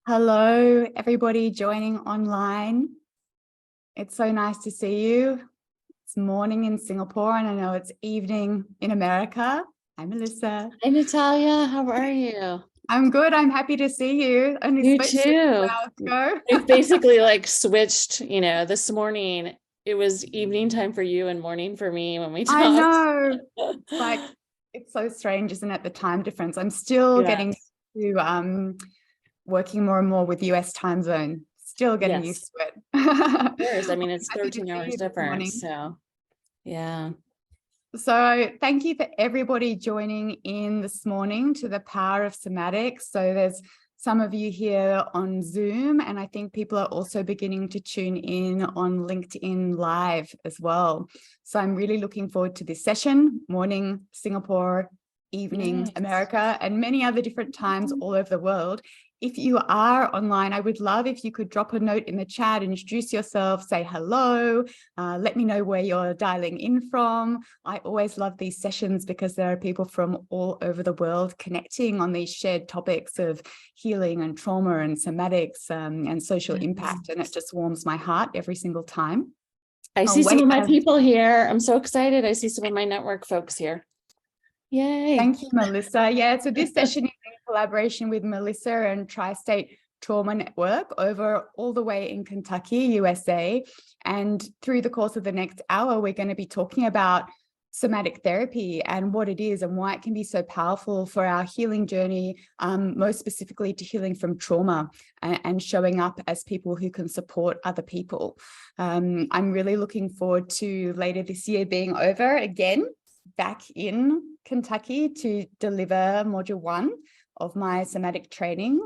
Hello, everybody joining online. It's so nice to see you. It's morning in Singapore, and I know it's evening in America. Hi, Melissa. Hi, Natalia. How are you? I'm good. I'm happy to see you. Only You spoke to you too. 2 hours ago. We've basically switched, this morning it was evening time for you and morning for me when we talked. I know. It's so strange, isn't it? The time difference. I'm still getting to working more and more with US time zone. Still getting used to it. Of course. I mean, it's Happy to 13 see hours you this difference. morning. So, yeah. So thank you for everybody joining in this morning to the Power of Somatics. So there's some of you here on Zoom, and I think people are also beginning to tune in on LinkedIn Live as well. So I'm really looking forward to this session, morning Singapore, evening America, and many other different times all over the world. If you are online, I would love if you could drop a note in the chat, introduce yourself, say hello, let me know where you're dialing in from. I always love these sessions because there are people from all over the world connecting on these shared topics of healing and trauma and somatics and social impact. And it just warms my heart every single time. I see some of my people here. I'm so excited. I see some of my network folks here. Yay. Thank you, Melissa. Yeah, so this session is in collaboration with Melissa and Tri-State Trauma Network over all the way in Kentucky, USA. And through the course of the next hour, we're going to be talking about somatic therapy and what it is and why it can be so powerful for our healing journey, most specifically to healing from trauma and showing up as people who can support other people. I'm really looking forward to later this year being over again, back in Kentucky to deliver module 1 of my somatic training,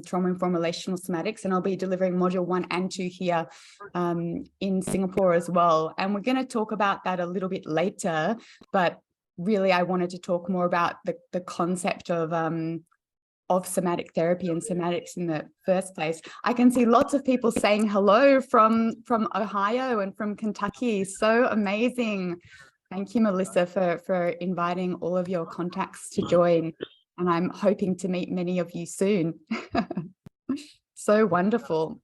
Trauma-informed Relational Somatics, and I'll be delivering module 1 and 2 here in Singapore as well. And we're going to talk about that a little bit later, but really I wanted to talk more about the concept of somatic therapy and somatics in the first place. I can see lots of people saying hello from Ohio and from Kentucky. So amazing. Thank you, Melissa, for inviting all of your contacts to join. And I'm hoping to meet many of you soon. So wonderful.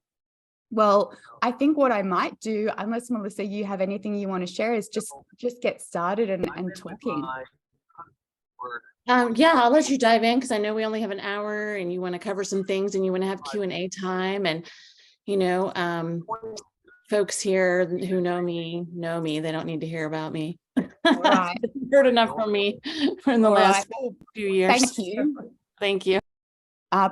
Well, I think what I might do, unless Melissa, you have anything you want to share, is just get started and talking. Yeah, I'll let you dive in because I know we only have an hour and you want to cover some things and you want to have Q&A time. And, folks here who know me. They don't need to hear about me. Right. Heard enough from me in the last few years. Thank you. Thank you.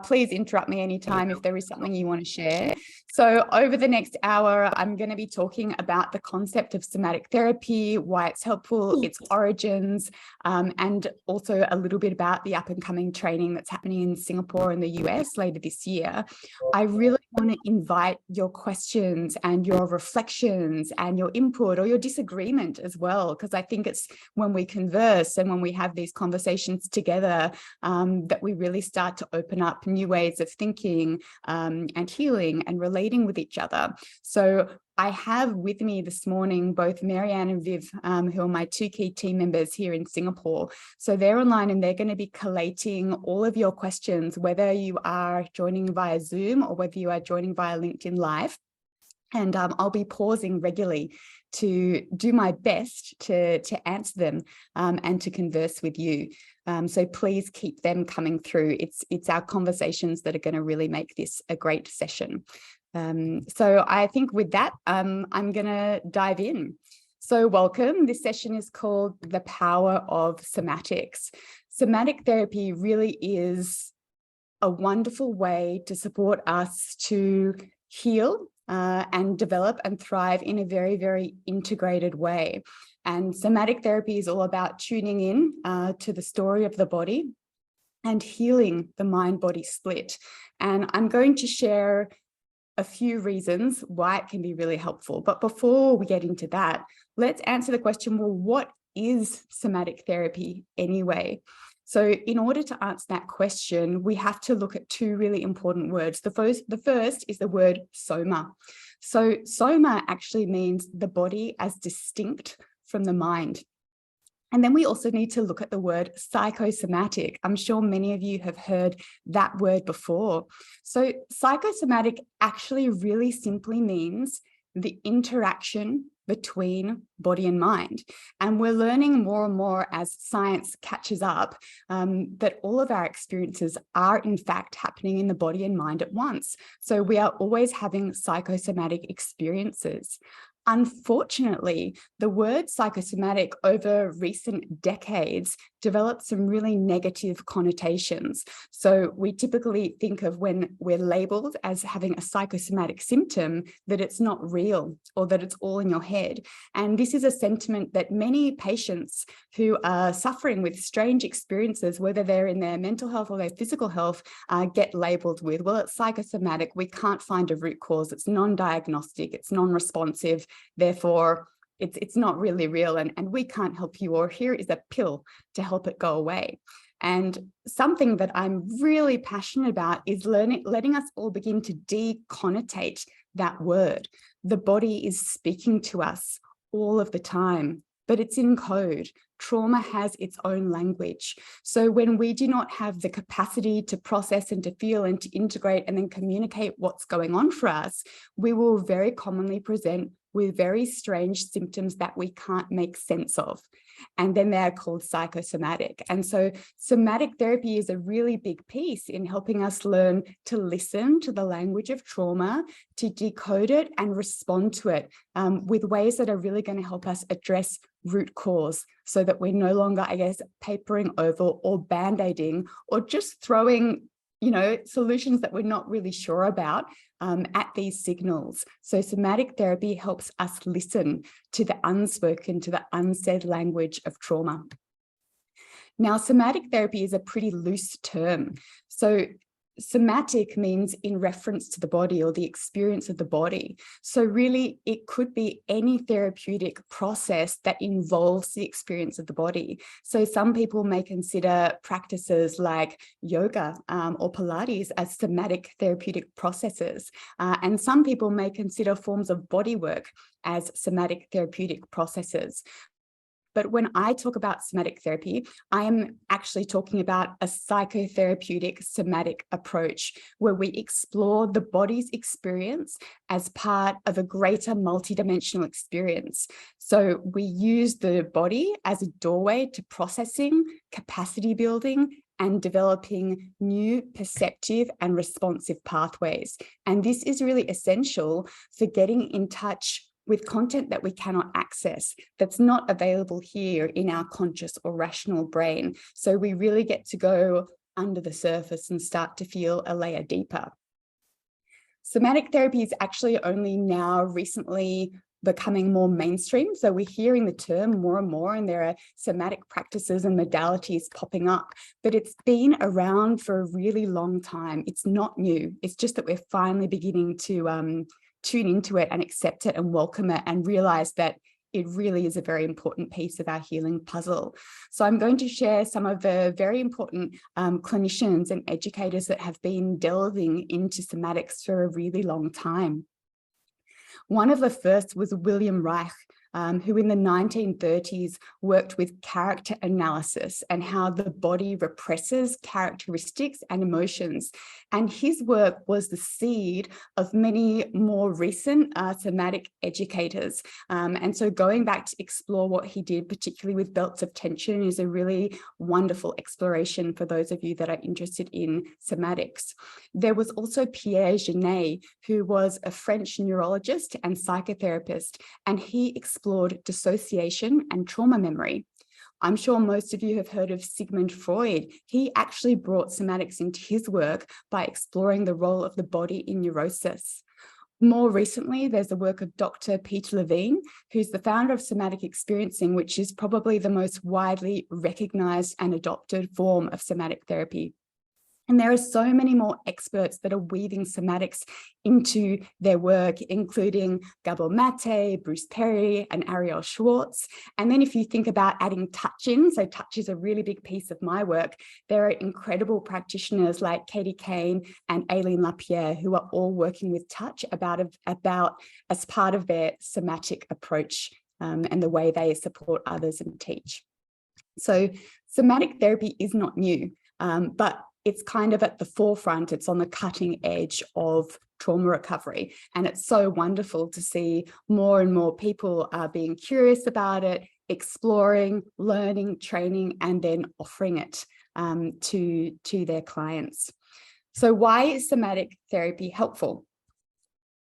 Please interrupt me anytime if there is something you want to share. So over the next hour, I'm going to be talking about the concept of somatic therapy, why it's helpful, its origins, and also a little bit about the up and coming training that's happening in Singapore and the US later this year. I really want to invite your questions and your reflections and your input or your disagreement as well, because I think it's when we converse and when we have these conversations together that we really start to open up new ways of thinking and healing and relating with each other. So I have with me this morning both Marianne and Viv, who are my 2 key team members here in Singapore. So they're online and they're going to be collating all of your questions, whether you are joining via Zoom or whether you are joining via LinkedIn Live. And I'll be pausing regularly to do my best to answer them and to converse with you. So please keep them coming through. It's our conversations that are going to really make this a great session. So I think with that, I'm going to dive in. So welcome. This session is called The Power of Somatics. Somatic therapy really is a wonderful way to support us to heal and develop and thrive in a very, very integrated way. And somatic therapy is all about tuning in to the story of the body and healing the mind-body split. And I'm going to share a few reasons why it can be really helpful. But before we get into that, let's answer the question, well, what is somatic therapy anyway? So in order to answer that question, we have to look at 2 really important words. The first is the word soma. So soma actually means the body as distinct from the mind. And then we also need to look at the word psychosomatic. I'm sure many of you have heard that word before. So psychosomatic actually really simply means the interaction between body and mind. And we're learning more and more as science catches up that all of our experiences are in fact happening in the body and mind at once. So we are always having psychosomatic experiences. Unfortunately, the word psychosomatic over recent decades developed some really negative connotations. So we typically think of when we're labeled as having a psychosomatic symptom that it's not real or that it's all in your head. And this is a sentiment that many patients who are suffering with strange experiences, whether they're in their mental health or their physical health, get labeled with. Well, it's psychosomatic. We can't find a root cause. It's non-diagnostic. It's non-responsive. Therefore, it's not really real and we can't help you, or here is a pill to help it go away. And something that I'm really passionate about is letting us all begin to deconnotate that word. The body is speaking to us all of the time, but it's in code. Trauma has its own language. So when we do not have the capacity to process and to feel and to integrate and then communicate what's going on for us, we will very commonly present with very strange symptoms that we can't make sense of. And then they're called psychosomatic. And so somatic therapy is a really big piece in helping us learn to listen to the language of trauma, to decode it and respond to it with ways that are really going to help us address root cause, so that we're no longer, I guess, papering over or band-aiding or just throwing solutions that we're not really sure about at these signals. So somatic therapy helps us listen to the unspoken, to the unsaid language of trauma. Now, somatic therapy is a pretty loose term. So somatic means in reference to the body or the experience of the body. So really, it could be any therapeutic process that involves the experience of the body. So some people may consider practices like yoga or Pilates as somatic therapeutic processes. And some people may consider forms of body work as somatic therapeutic processes. But when I talk about somatic therapy, I am actually talking about a psychotherapeutic somatic approach where we explore the body's experience as part of a greater multidimensional experience. So we use the body as a doorway to processing, capacity building, and developing new perceptive and responsive pathways. And this is really essential for getting in touch with content that we cannot access, that's not available here in our conscious or rational brain. So we really get to go under the surface and start to feel a layer deeper. Somatic therapy is actually only now recently becoming more mainstream. So we're hearing the term more and more, and there are somatic practices and modalities popping up, but it's been around for a really long time. It's not new. It's just that we're finally beginning to tune into it and accept it and welcome it and realize that it really is a very important piece of our healing puzzle. So I'm going to share some of the very important clinicians and educators that have been delving into somatics for a really long time. One of the first was William Reich, who in the 1930s worked with character analysis and how the body represses characteristics and emotions. And his work was the seed of many more recent somatic educators. And so going back to explore what he did, particularly with belts of tension, is a really wonderful exploration for those of you that are interested in somatics. There was also Pierre Genet, who was a French neurologist and psychotherapist, and he explored dissociation and trauma memory. I'm sure most of you have heard of Sigmund Freud. He actually brought somatics into his work by exploring the role of the body in neurosis. More recently, there's the work of Dr. Peter Levine, who's the founder of somatic experiencing, which is probably the most widely recognized and adopted form of somatic therapy. And there are so many more experts that are weaving somatics into their work, including Gabor Mate, Bruce Perry, and Ariel Schwartz. And then if you think about adding touch in, so touch is a really big piece of my work, there are incredible practitioners like Katie Kane and Aileen Lapierre who are all working with touch about as part of their somatic approach and the way they support others and teach. So somatic therapy is not new, but it's kind of at the forefront. It's on the cutting edge of trauma recovery. And it's so wonderful to see more and more people are being curious about it, exploring, learning, training, and then offering it to their clients. So why is somatic therapy helpful?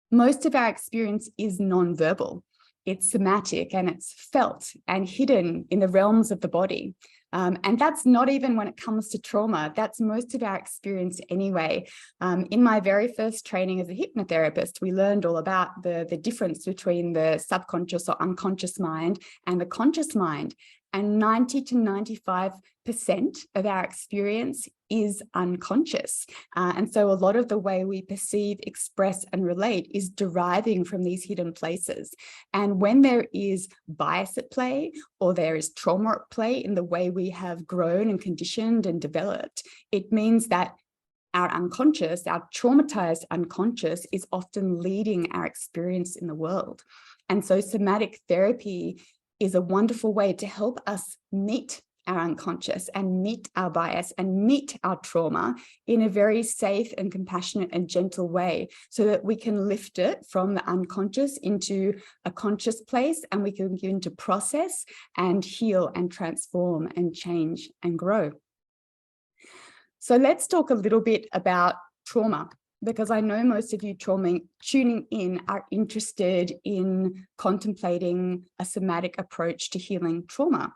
Most of our experience is non-verbal. It's somatic and it's felt and hidden in the realms of the body. And that's not even when it comes to trauma. That's most of our experience anyway. In my very first training as a hypnotherapist, we learned all about the difference between the subconscious or unconscious mind and the conscious mind. And 90 to 95% of our experience is unconscious. And so a lot of the way we perceive, express, and relate is deriving from these hidden places. And when there is bias at play, or there is trauma at play in the way we have grown and conditioned and developed, it means that our unconscious, our traumatized unconscious, is often leading our experience in the world. And so somatic therapy is a wonderful way to help us meet our unconscious and meet our bias and meet our trauma in a very safe and compassionate and gentle way, so that we can lift it from the unconscious into a conscious place, and we can begin to process and heal and transform and change and grow. So let's talk a little bit about trauma, because I know most of you tuning in are interested in contemplating a somatic approach to healing trauma.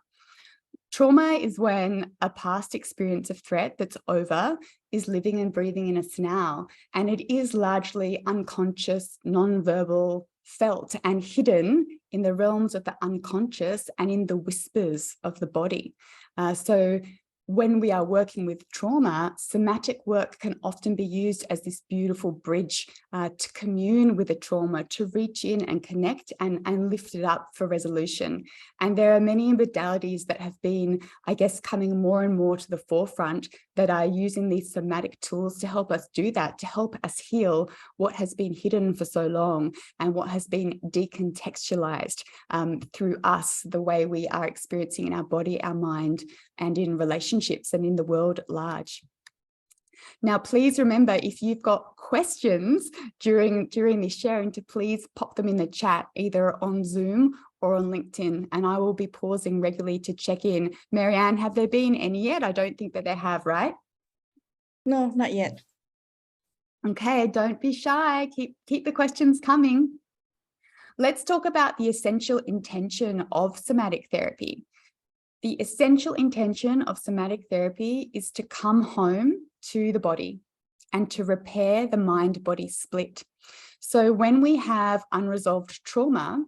Trauma is when a past experience of threat that's over is living and breathing in us now, and it is largely unconscious, non-verbal, felt and hidden in the realms of the unconscious and in the whispers of the body. So when we are working with trauma, somatic work can often be used as this beautiful bridge to commune with the trauma, to reach in and connect and lift it up for resolution. And there are many modalities that have been, I guess, coming more and more to the forefront that are using these somatic tools to help us do that, to help us heal what has been hidden for so long and what has been decontextualized through us, the way we are experiencing in our body, our mind, and in relationships and in the world at large. Now, please remember, if you've got questions during this sharing, to please pop them in the chat, either on Zoom or on LinkedIn, and I will be pausing regularly to check in. Marianne, have there been any yet? I don't think that there have, right? No, not yet. Okay, don't be shy. Keep the questions coming. Let's talk about the essential intention of somatic therapy. The essential intention of somatic therapy is to come home to the body and to repair the mind-body split. So when we have unresolved trauma,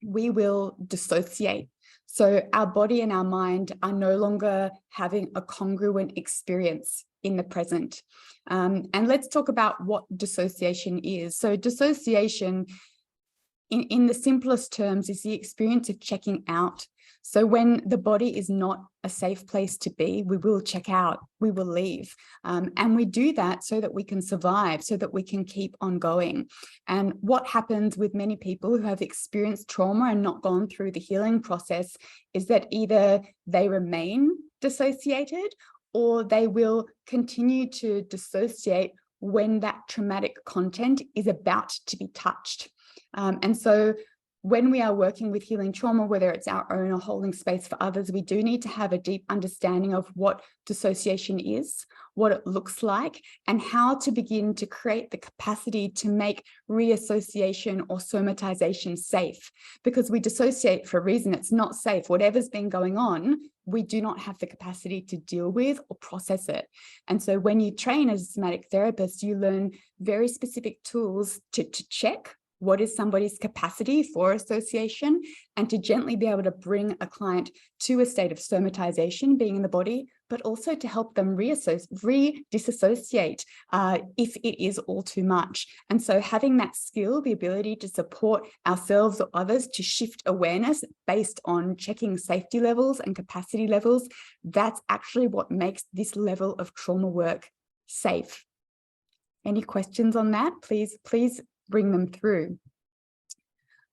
we will dissociate. So our body and our mind are no longer having a congruent experience in the present. And let's talk about what dissociation is. So dissociation, in the simplest terms, is the experience of checking out. So when the body is not a safe place to be, we will check out, we will leave. And we do that so that we can survive, so that we can keep on going. And what happens with many people who have experienced trauma and not gone through the healing process is that either they remain dissociated or they will continue to dissociate when that traumatic content is about to be touched. And so when we are working with healing trauma, whether it's our own or holding space for others, we do need to have a deep understanding of what dissociation is, what it looks like, and how to begin to create the capacity to make reassociation or somatization safe. Because we dissociate for a reason. It's not safe. Whatever's been going on, we do not have the capacity to deal with or process it. And so when you train as a somatic therapist, you learn very specific tools to check what is somebody's capacity for association, and to gently be able to bring a client to a state of somatization, being in the body, but also to help them disassociate if it is all too much. And so having that skill, the ability to support ourselves or others to shift awareness based on checking safety levels and capacity levels, that's actually what makes this level of trauma work safe. Any questions on that? Please bring them through.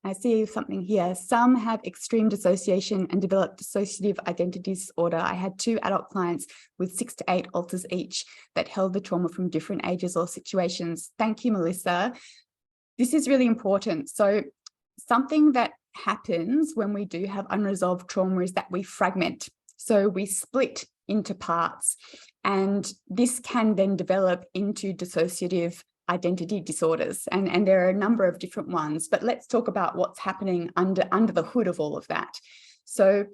I see something here. Some have extreme dissociation and develop dissociative identity disorder. I had 2 adult clients with 6 to 8 alters each that held the trauma from different ages or situations. Thank you, Melissa. This is really important. So something that happens when we do have unresolved trauma is that we fragment. So we split into parts, and this can then develop into dissociative identity disorders. And there are a number of different ones, but let's talk about what's happening under the hood of all of that. So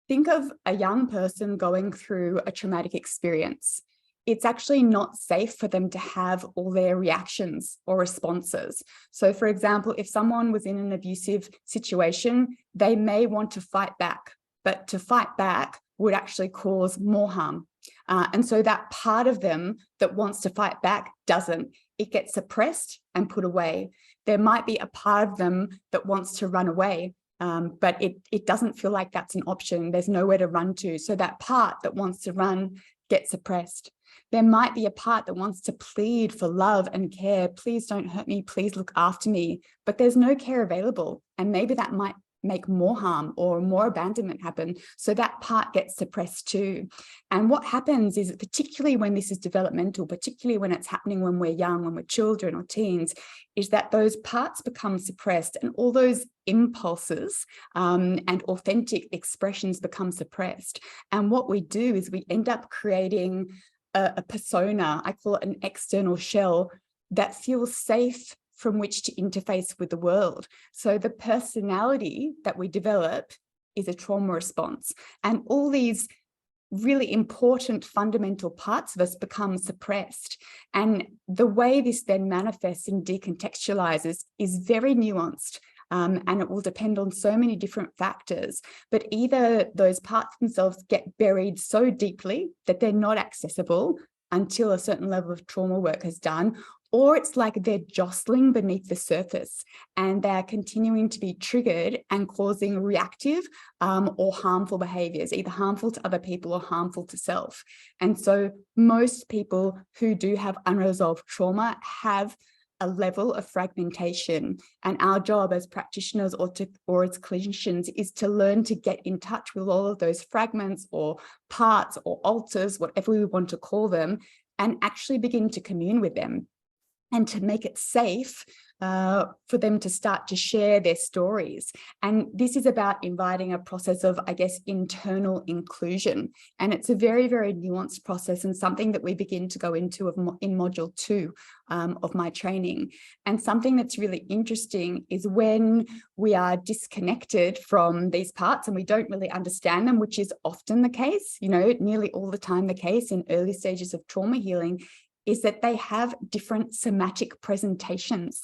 think of a young person going through a traumatic experience. It's actually not safe for them to have all their reactions or responses. So for example, if someone was in an abusive situation, they may want to fight back, but to fight back would actually cause more harm. And so that part of them that wants to fight back doesn't. It gets suppressed and put away. There might be a part of them that wants to run away, but it doesn't feel like that's an option. There's nowhere to run to. So that part that wants to run gets suppressed. There might be a part that wants to plead for love and care. Please don't hurt me. Please look after me. But there's no care available. And maybe that might make more harm or more abandonment happen. So that part gets suppressed too. And what happens is, particularly when this is developmental, particularly when it's happening when we're young, when we're children or teens, is that those parts become suppressed and all those impulses and authentic expressions become suppressed. And what we do is we end up creating a persona, I call it an external shell, that feels safe from which to interface with the world. So the personality that we develop is a trauma response. And all these really important fundamental parts of us become suppressed. And the way this then manifests and decontextualizes is very nuanced. And it will depend on so many different factors, but either those parts themselves get buried so deeply that they're not accessible until a certain level of trauma work is done, or it's like they're jostling beneath the surface and they're continuing to be triggered and causing reactive or harmful behaviors, either harmful to other people or harmful to self. And so most people who do have unresolved trauma have a level of fragmentation, and our job as practitioners or as clinicians is to learn to get in touch with all of those fragments or parts or alters, whatever we want to call them, and actually begin to commune with them and to make it safe for them to start to share their stories. And this is about inviting a process of, I guess, internal inclusion. And it's a very, very nuanced process and something that we begin to go into in module 2 of my training. And something that's really interesting is when we are disconnected from these parts and we don't really understand them, which is often the case, nearly all the time the case in early stages of trauma healing, is that they have different somatic presentations.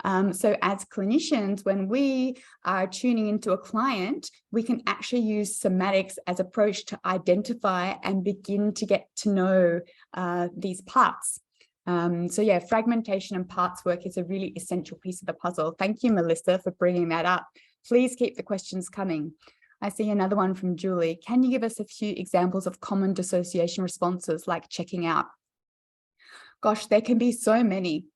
So as clinicians, when we are tuning into a client, we can actually use somatics as an approach to identify and begin to get to know these parts. So yeah, fragmentation and parts work is a really essential piece of the puzzle. Thank you, Melissa, for bringing that up. Please keep the questions coming. I see another one from Julie. Can you give us a few examples of common dissociation responses like checking out? Gosh, there can be so many.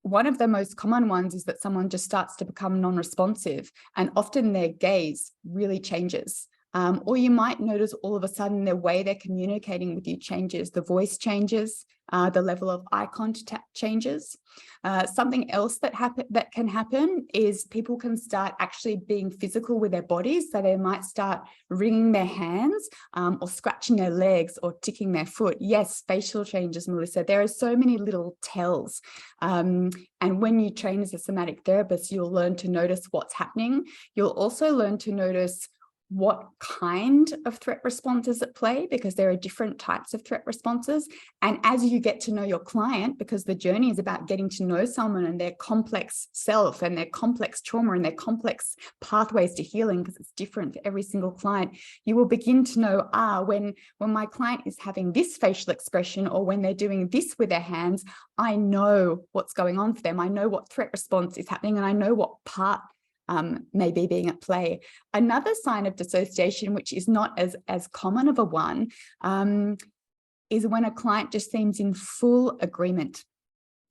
One of the most common ones is that someone just starts to become non-responsive, and often their gaze really changes. Or you might notice all of a sudden the way they're communicating with you changes, the voice changes, the level of eye contact changes. Something else that can happen is people can start actually being physical with their bodies. So they might start wringing their hands or scratching their legs or ticking their foot. Yes, facial changes, Melissa. There are so many little tells. And when you train as a somatic therapist, you'll learn to notice what's happening. You'll also learn to notice what kind of threat response is at play, because there are different types of threat responses. And as you get to know your client, because the journey is about getting to know someone and their complex self and their complex trauma and their complex pathways to healing, because it's different for every single client, you will begin to know, when my client is having this facial expression or when they're doing this with their hands, I know what's going on for them. I know what threat response is happening and I know what part may be being at play. Another sign of dissociation, which is not as common of a one, is when a client just seems in full agreement.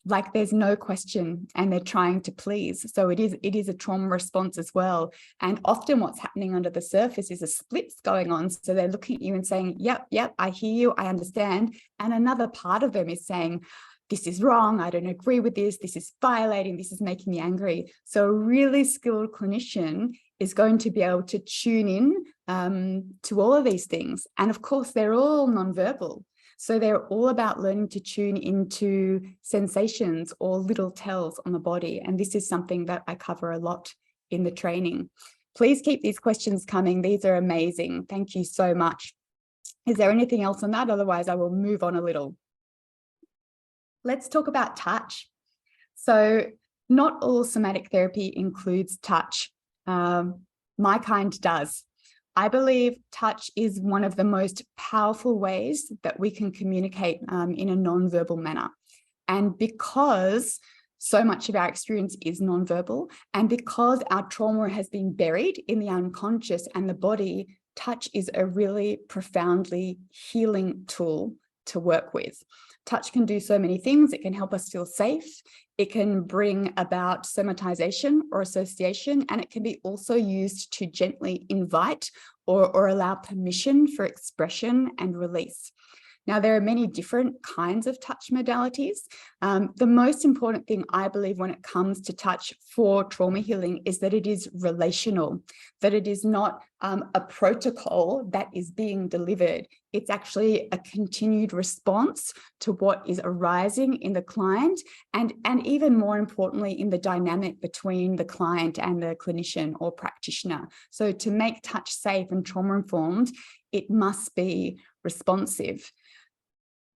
like there's no question, and they're trying to please. So it is a trauma response as well. And often what's happening under the surface is a split's going on. So they're looking at you and saying, yep, I hear you, I understand. And another part of them is saying, this is wrong, I don't agree with this is violating, this is making me angry. So a really skilled clinician is going to be able to tune in to all of these things. And of course, they're all nonverbal. So they're all about learning to tune into sensations or little tells on the body. And this is something that I cover a lot in the training. Please keep these questions coming. These are amazing. Thank you so much. Is there anything else on that? Otherwise, I will move on a little. Let's talk about touch. So not all somatic therapy includes touch. My kind does. I believe touch is one of the most powerful ways that we can communicate in a non-verbal manner. And because so much of our experience is non-verbal, and because our trauma has been buried in the unconscious and the body, touch is a really profoundly healing tool to work with. Touch can do so many things. It can help us feel safe. It can bring about somatization or association, and it can be also used to gently invite or allow permission for expression and release. Now, there are many different kinds of touch modalities. The most important thing, I believe, when it comes to touch for trauma healing is that it is relational, that it is not a protocol that is being delivered. It's actually a continued response to what is arising in the client, and even more importantly, in the dynamic between the client and the clinician or practitioner. So to make touch safe and trauma-informed, it must be responsive.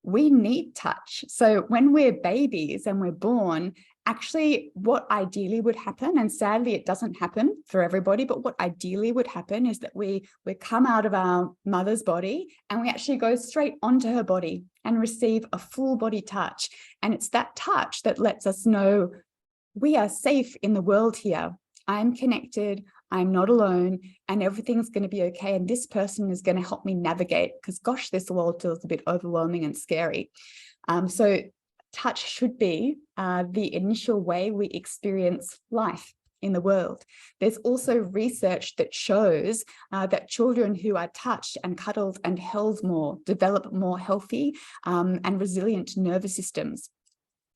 We need touch. So when we're babies and we're born, actually what ideally would happen, and sadly it doesn't happen for everybody, but what ideally would happen is that we come out of our mother's body and we actually go straight onto her body and receive a full body touch. And it's that touch that lets us know we are safe in the world here. I'm connected, I'm not alone, and everything's going to be okay. And this person is going to help me navigate, because gosh, this world feels a bit overwhelming and scary. So touch should be the initial way we experience life in the world. There's also research that shows that children who are touched and cuddled and held more develop more healthy and resilient nervous systems.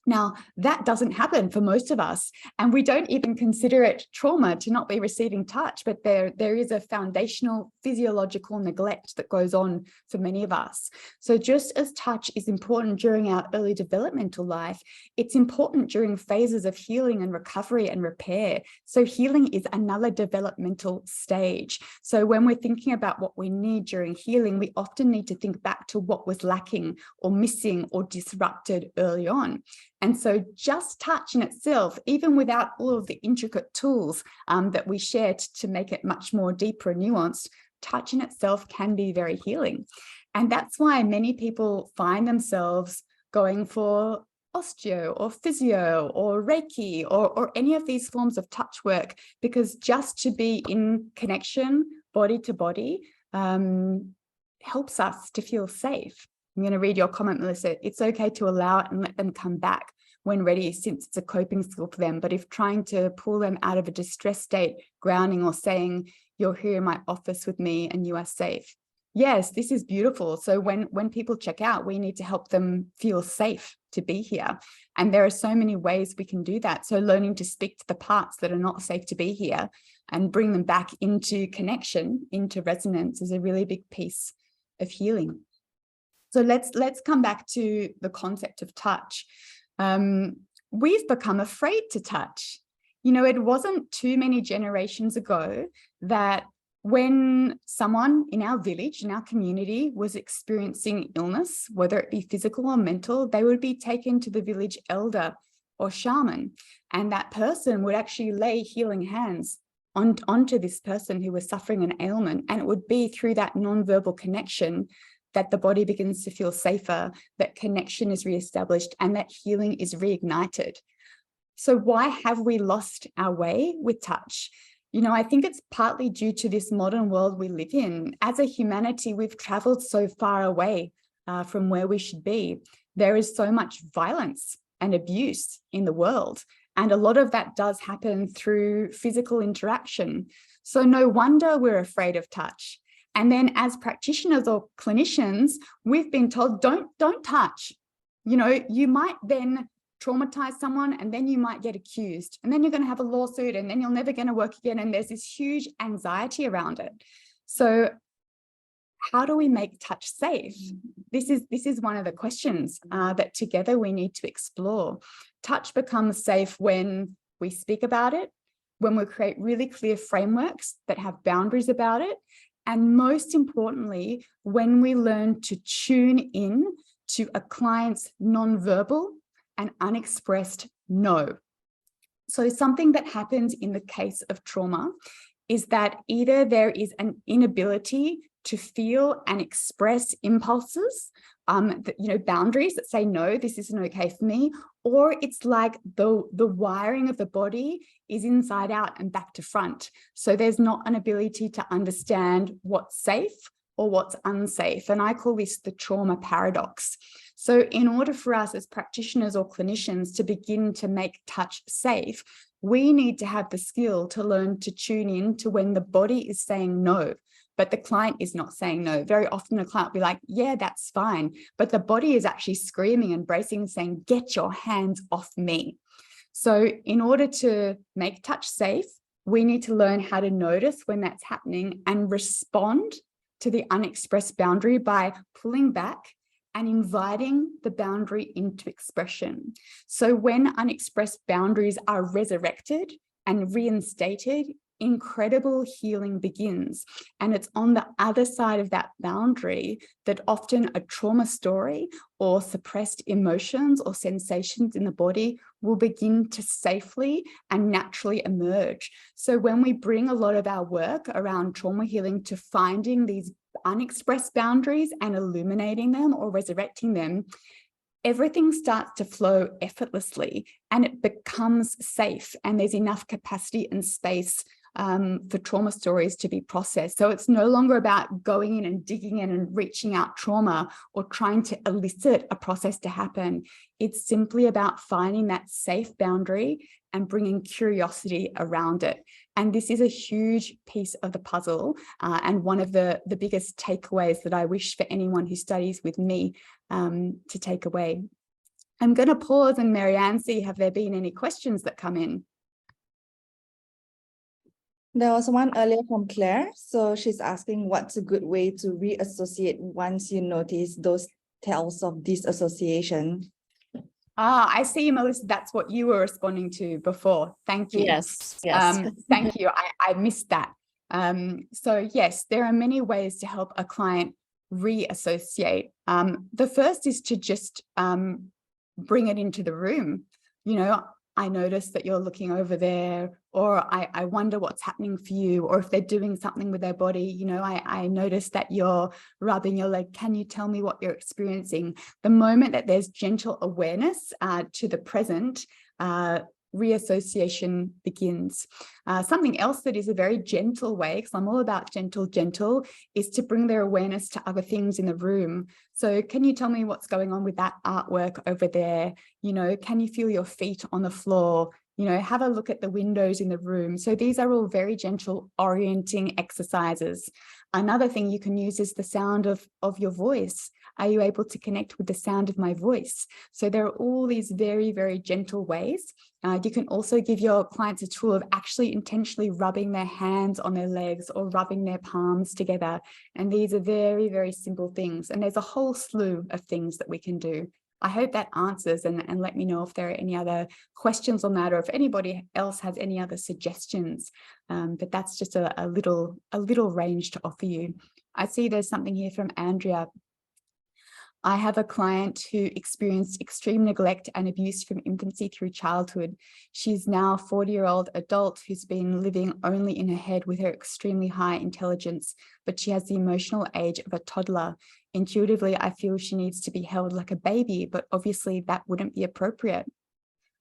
Now, that doesn't happen for most of us, and we don't even consider it trauma to not be receiving touch, but there is a foundational physiological neglect that goes on for many of us. So just as touch is important during our early developmental life, it's important during phases of healing and recovery and repair. So healing is another developmental stage. So when we're thinking about what we need during healing, we often need to think back to what was lacking or missing or disrupted early on. And so just touch in itself, even without all of the intricate tools that we shared to make it much more deeper and nuanced, touch in itself can be very healing. And that's why many people find themselves going for osteo or physio or Reiki or any of these forms of touch work, because just to be in connection, body to body, helps us to feel safe. I'm going to read your comment, Melissa. It's okay to allow it and let them come back when ready, since it's a coping skill for them. But if trying to pull them out of a distressed state, grounding or saying, you're here in my office with me and you are safe. Yes, this is beautiful. So when people check out, we need to help them feel safe to be here. And there are so many ways we can do that. So learning to speak to the parts that are not safe to be here and bring them back into connection, into resonance, is a really big piece of healing. So let's come back to the concept of touch. We've become afraid to touch. You know, it wasn't too many generations ago that when someone in our village, in our community, was experiencing illness, whether it be physical or mental, they would be taken to the village elder or shaman, and that person would actually lay healing hands onto this person who was suffering an ailment, and it would be through that nonverbal connection that the body begins to feel safer, that connection is reestablished, and that healing is reignited. So why have we lost our way with touch? You know, I think it's partly due to this modern world we live in. As a humanity, we've traveled so far away from where we should be. There is so much violence and abuse in the world. And a lot of that does happen through physical interaction. So no wonder we're afraid of touch. And then as practitioners or clinicians, we've been told, don't touch. You know, you might then traumatize someone, and then you might get accused, and then you're going to have a lawsuit, and then you're never going to work again. And there's this huge anxiety around it. So how do we make touch safe? This is one of the questions that together we need to explore. Touch becomes safe when we speak about it, when we create really clear frameworks that have boundaries about it, and most importantly, when we learn to tune in to a client's nonverbal and unexpressed no. So something that happens in the case of trauma is that either there is an inability to feel and express impulses, boundaries that say, no, this isn't okay for me, or it's like the wiring of the body is inside out and back to front. So there's not an ability to understand what's safe or what's unsafe. And I call this the trauma paradox. So in order for us as practitioners or clinicians to begin to make touch safe, we need to have the skill to learn to tune in to when the body is saying no, but the client is not saying no. Very often a client will be like, yeah, that's fine. But the body is actually screaming and bracing and saying, get your hands off me. So in order to make touch safe, we need to learn how to notice when that's happening and respond to the unexpressed boundary by pulling back and inviting the boundary into expression. So when unexpressed boundaries are resurrected and reinstated, incredible healing begins. And it's on the other side of that boundary that often a trauma story or suppressed emotions or sensations in the body will begin to safely and naturally emerge. So when we bring a lot of our work around trauma healing to finding these unexpressed boundaries and illuminating them or resurrecting them, everything starts to flow effortlessly and it becomes safe, and there's enough capacity and space for trauma stories to be processed. So it's no longer about going in and digging in and reaching out trauma or trying to elicit a process to happen. It's simply about finding that safe boundary and bringing curiosity around it. And this is a huge piece of the puzzle and one of the biggest takeaways that I wish for anyone who studies with me to take away. I'm going to pause and Marianne, see, have there been any questions that come in? There was one earlier from Claire. So she's asking what's a good way to reassociate once you notice those tells of disassociation. I see, Melissa, that's what you were responding to before. Thank you. Yes. Thank you. I missed that. So yes, there are many ways to help a client reassociate. The first is to just bring it into the room. You know, I notice that you're looking over there, or I wonder what's happening for you, or if they're doing something with their body, you know, I notice that you're rubbing your leg. Can you tell me what you're experiencing? The moment that there's gentle awareness to the present, reassociation begins. Something else that is a very gentle way, because I'm all about gentle, is to bring their awareness to other things in the room. So can you tell me what's going on with that artwork over there? You know, can you feel your feet on the floor? You know, have a look at the windows in the room. So these are all very gentle orienting exercises. Another thing you can use is the sound of your voice. Are you able to connect with the sound of my voice? So there are all these very, very gentle ways. You can also give your clients a tool of actually intentionally rubbing their hands on their legs or rubbing their palms together. And these are very, very simple things. And there's a whole slew of things that we can do. I hope that answers, and let me know if there are any other questions on that, or if anybody else has any other suggestions. But that's just a little range to offer you. I see there's something here from Andrea. I have a client who experienced extreme neglect and abuse from infancy through childhood. She's now a 40-year-old adult who's been living only in her head with her extremely high intelligence, but she has the emotional age of a toddler. Intuitively, I feel she needs to be held like a baby, but obviously that wouldn't be appropriate.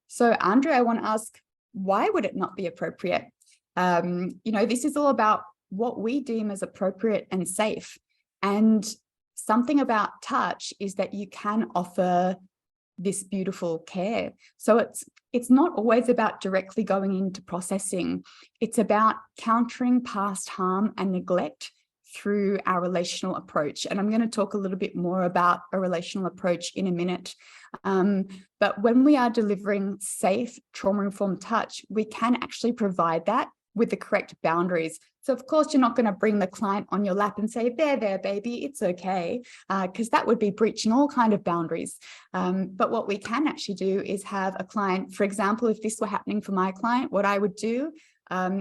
So Andrea, I want to ask, why would it not be appropriate? You know, this is all about what we deem as appropriate and safe. And something about touch is that you can offer this beautiful care. So it's not always about directly going into processing. It's about countering past harm and neglect through our relational approach. And I'm going to talk a little bit more about a relational approach in a minute. But when we are delivering safe, trauma-informed touch, we can actually provide that with the correct boundaries. So of course, you're not going to bring the client on your lap and say, there, baby, it's okay, because that would be breaching all kinds of boundaries. But what we can actually do is have a client, for example, if this were happening for my client, what I would do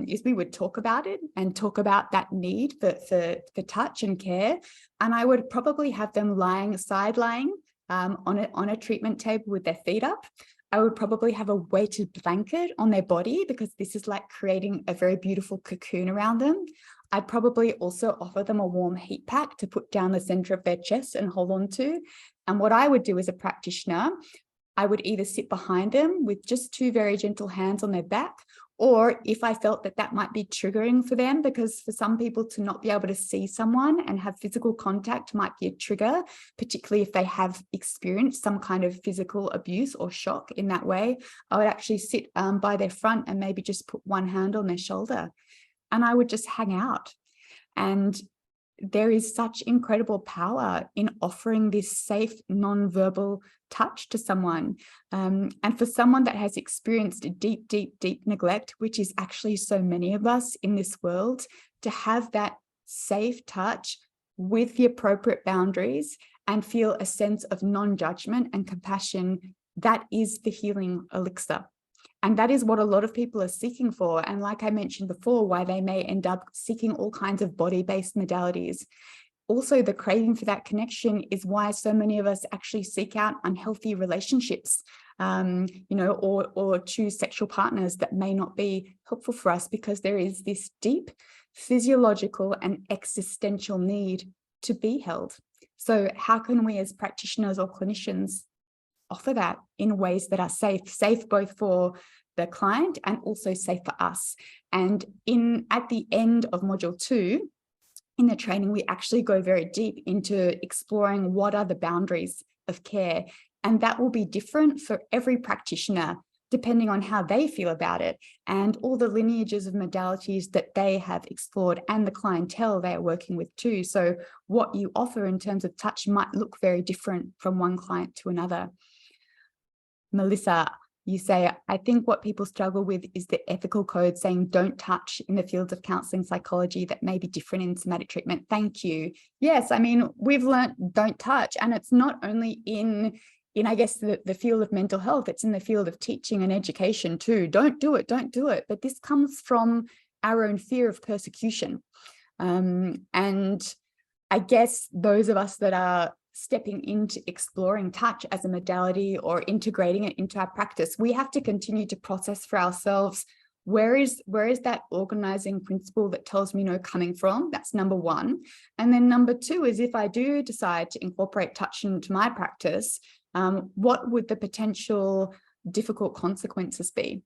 is we would talk about it and talk about that need for touch and care. And I would probably have them side lying on a treatment table with their feet up. I would probably have a weighted blanket on their body because this is like creating a very beautiful cocoon around them. I'd probably also offer them a warm heat pack to put down the center of their chest and hold on to. And what I would do as a practitioner, I would either sit behind them with just 2 very gentle hands on their back, or if I felt that that might be triggering for them, because for some people to not be able to see someone and have physical contact might be a trigger, particularly if they have experienced some kind of physical abuse or shock in that way, I would actually sit by their front and maybe just put one hand on their shoulder, and I would just hang out. And there is such incredible power in offering this safe, non-verbal touch to someone. And for someone that has experienced deep, deep, deep neglect, which is actually so many of us in this world, to have that safe touch with the appropriate boundaries and feel a sense of non-judgment and compassion, that is the healing elixir. And that is what a lot of people are seeking for. And like I mentioned before, why they may end up seeking all kinds of body-based modalities. Also, the craving for that connection is why so many of us actually seek out unhealthy relationships, or choose sexual partners that may not be helpful for us, because there is this deep physiological and existential need to be held. So how can we as practitioners or clinicians offer that in ways that are safe both for the client and also safe for us? And at the end of module 2, in the training, we actually go very deep into exploring what are the boundaries of care. And that will be different for every practitioner, depending on how they feel about it and all the lineages of modalities that they have explored and the clientele they are working with too. So what you offer in terms of touch might look very different from one client to another. Melissa, you say, I think what people struggle with is the ethical code saying don't touch in the fields of counseling psychology that may be different in somatic treatment. Thank you. Yes, I mean, we've learned don't touch, and it's not only in I guess the field of mental health, it's in the field of teaching and education too. Don't do it. But this comes from our own fear of persecution. And I guess those of us that are stepping into exploring touch as a modality or integrating it into our practice, we have to continue to process for ourselves, where is that organizing principle that tells me no coming from? That's number one. And then number two is, if I do decide to incorporate touch into my practice, what would the potential difficult consequences be?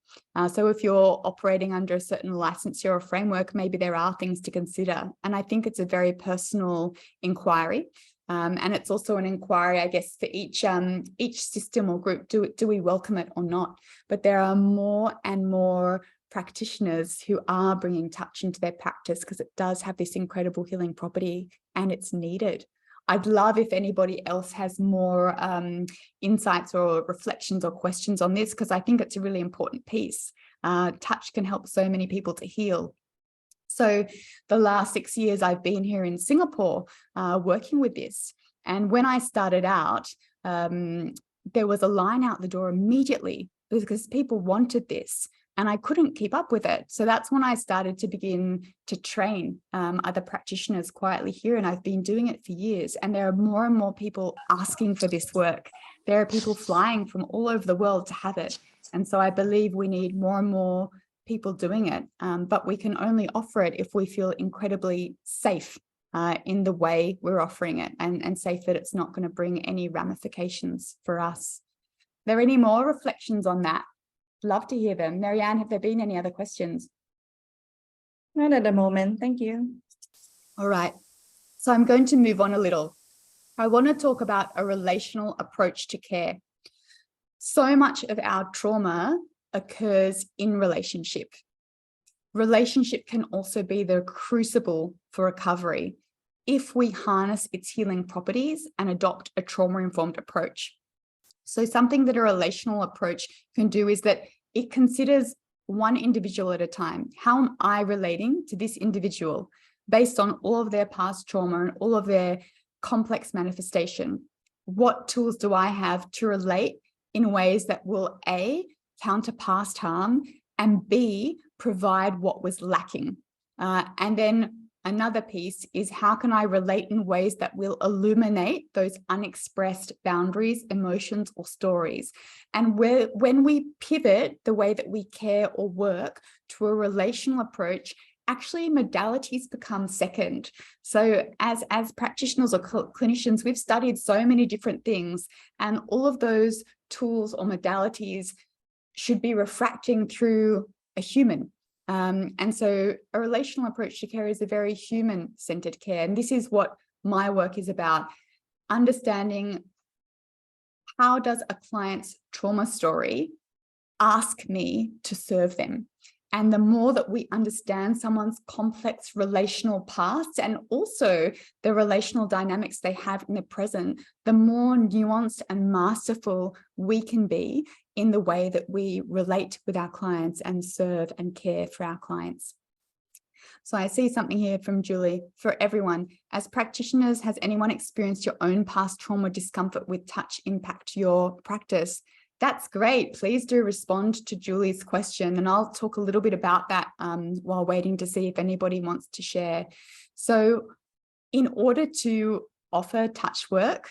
So if you're operating under a certain licensure or framework, maybe there are things to consider. And I think it's a very personal inquiry. And it's also an inquiry, I guess, for each system or group. Do we welcome it or not? But there are more and more practitioners who are bringing touch into their practice because it does have this incredible healing property and it's needed. I'd love if anybody else has more insights or reflections or questions on this, because I think it's a really important piece. Touch can help so many people to heal. So the last 6 years I've been here in Singapore working with this. And when I started out, there was a line out the door immediately because people wanted this and I couldn't keep up with it. So that's when I started to begin to train other practitioners quietly here. And I've been doing it for years. And there are more and more people asking for this work. There are people flying from all over the world to have it. And so I believe we need more and more people doing it, but we can only offer it if we feel incredibly safe in the way we're offering it, and safe that it's not going to bring any ramifications for us. Are there any more reflections on that? Love to hear them. Marianne, have there been any other questions? Not at the moment. Thank you. All right. So I'm going to move on a little. I want to talk about a relational approach to care. So much of our trauma occurs in relationship. Relationship can also be the crucible for recovery if we harness its healing properties and adopt a trauma-informed approach. So something that a relational approach can do is that it considers one individual at a time. How am I relating to this individual based on all of their past trauma and all of their complex manifestation? What tools do I have to relate in ways that will A, counter past harm, and B, provide what was lacking? And then another piece is, how can I relate in ways that will illuminate those unexpressed boundaries, emotions, or stories? And when we pivot the way that we care or work to a relational approach, actually modalities become second. So as practitioners or clinicians, we've studied so many different things, and all of those tools or modalities should be refracting through a human. And so a relational approach to care is a very human-centered care. And this is what my work is about: understanding how does a client's trauma story ask me to serve them. And the more that we understand someone's complex relational past and also the relational dynamics they have in the present, the more nuanced and masterful we can be in the way that we relate with our clients and serve and care for our clients. So I see something here from Julie. For everyone, as practitioners, has anyone experienced your own past trauma discomfort with touch impact your practice? That's great. Please do respond to Julie's question, and I'll talk a little bit about that while waiting to see if anybody wants to share. So in order to offer touch work,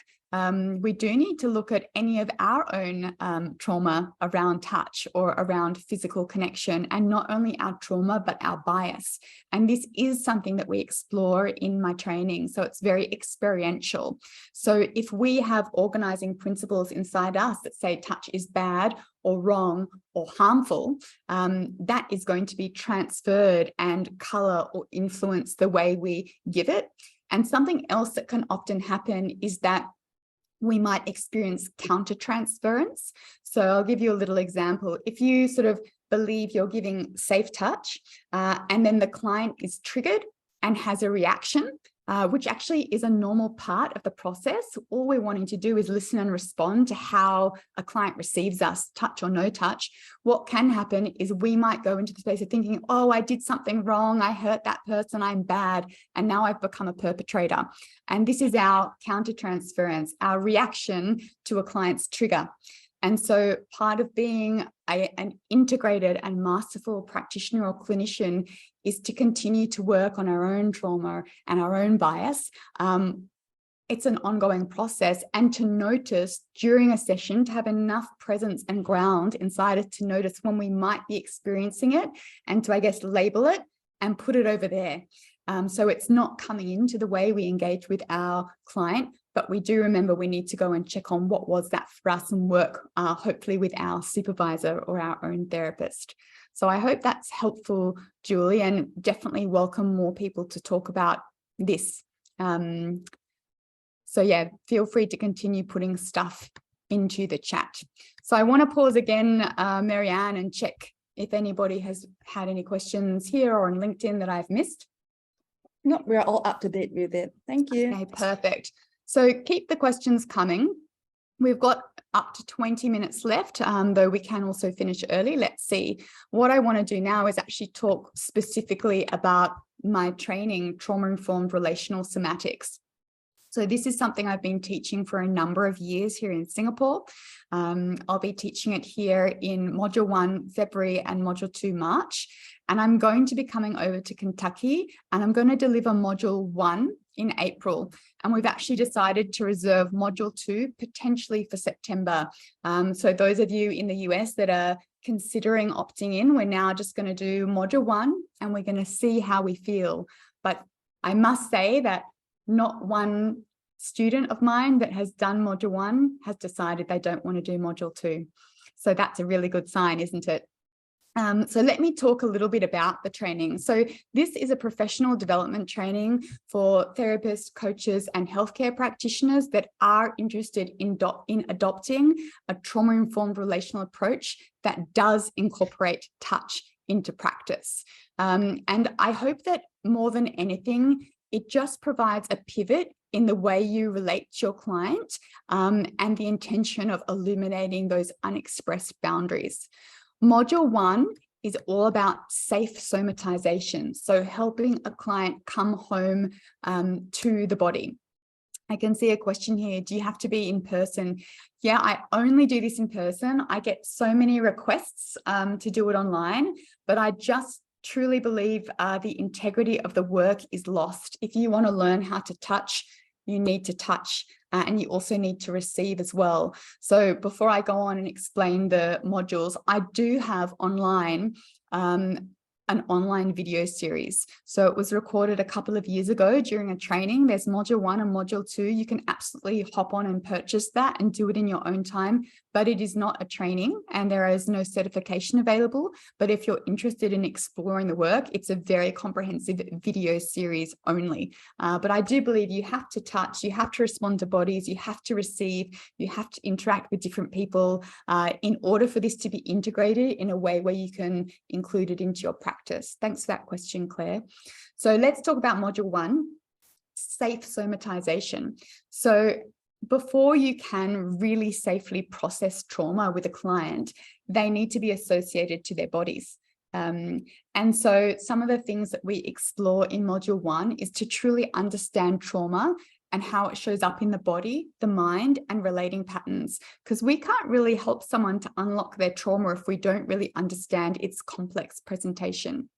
we do need to look at any of our own trauma around touch or around physical connection, and not only our trauma, but our bias. And this is something that we explore in my training. So it's very experiential. So if we have organizing principles inside us that say touch is bad or wrong or harmful, that is going to be transferred and color or influence the way we give it. And something else that can often happen is that we might experience countertransference. So I'll give you a little example. If you sort of believe you're giving safe touch, and then the client is triggered and has a reaction, which actually is a normal part of the process. All we're wanting to do is listen and respond to how a client receives us, touch or no touch. What can happen is we might go into the space of thinking, oh, I did something wrong, I hurt that person, I'm bad, and now I've become a perpetrator. And this is our countertransference, our reaction to a client's trigger. And so part of being an integrated and masterful practitioner or clinician is to continue to work on our own trauma and our own bias. It's an ongoing process, and to notice during a session, to have enough presence and ground inside us to notice when we might be experiencing it, and to, I guess, label it and put it over there. So it's not coming into the way we engage with our client, but we do remember we need to go and check on what was that for us and work hopefully with our supervisor or our own therapist. So I hope that's helpful, Julie, and definitely welcome more people to talk about this. So yeah, feel free to continue putting stuff into the chat. So I want to pause again, Marianne, and check if anybody has had any questions here or on LinkedIn that I've missed. No, we're all up to date with it. Thank you. Okay, perfect. So keep the questions coming. We've got up to 20 minutes left, though we can also finish early. Let's see. What I want to do now is actually talk specifically about my training, Trauma-informed Relational Somatics. So this is something I've been teaching for a number of years here in Singapore. I'll be teaching it here in Module 1, February, and Module 2, March. And I'm going to be coming over to Kentucky, and I'm going to deliver Module 1 in April. And we've actually decided to reserve Module 2 potentially for September. So those of you in the US that are considering opting in, we're now just going to do Module 1, and we're going to see how we feel. But I must say that not one student of mine that has done Module 1 has decided they don't want to do Module 2. So that's a really good sign, isn't it? So let me talk a little bit about the training. So this is a professional development training for therapists, coaches, and healthcare practitioners that are interested in adopting a trauma-informed relational approach that does incorporate touch into practice. And I hope that more than anything, it just provides a pivot in the way you relate to your client, and the intention of illuminating those unexpressed boundaries. Module 1 is all about safe somatization, so helping a client come home to the body. I can see a question here. Do you have to be in person? Yeah, I only do this in person. I get so many requests to do it online, but I just truly believe the integrity of the work is lost. If you want to learn how to touch, you need to touch. And you also need to receive as well. So before I go on and explain the modules, I do have online an online video series. So it was recorded a couple of years ago during a training. There's module 1 and module 2. You can absolutely hop on and purchase that and do it in your own time, but it is not a training and there is no certification available. But if you're interested in exploring the work, it's a very comprehensive video series only. But I do believe you have to touch, you have to respond to bodies, you have to receive, you have to interact with different people in order for this to be integrated in a way where you can include it into your practice. Thanks for that question, Claire. So let's talk about module 1, safe somatization. So before you can really safely process trauma with a client, they need to be associated to their bodies. And so some of the things that we explore in module 1 is to truly understand trauma and how it shows up in the body, the mind, and relating patterns, because we can't really help someone to unlock their trauma if we don't really understand its complex presentation.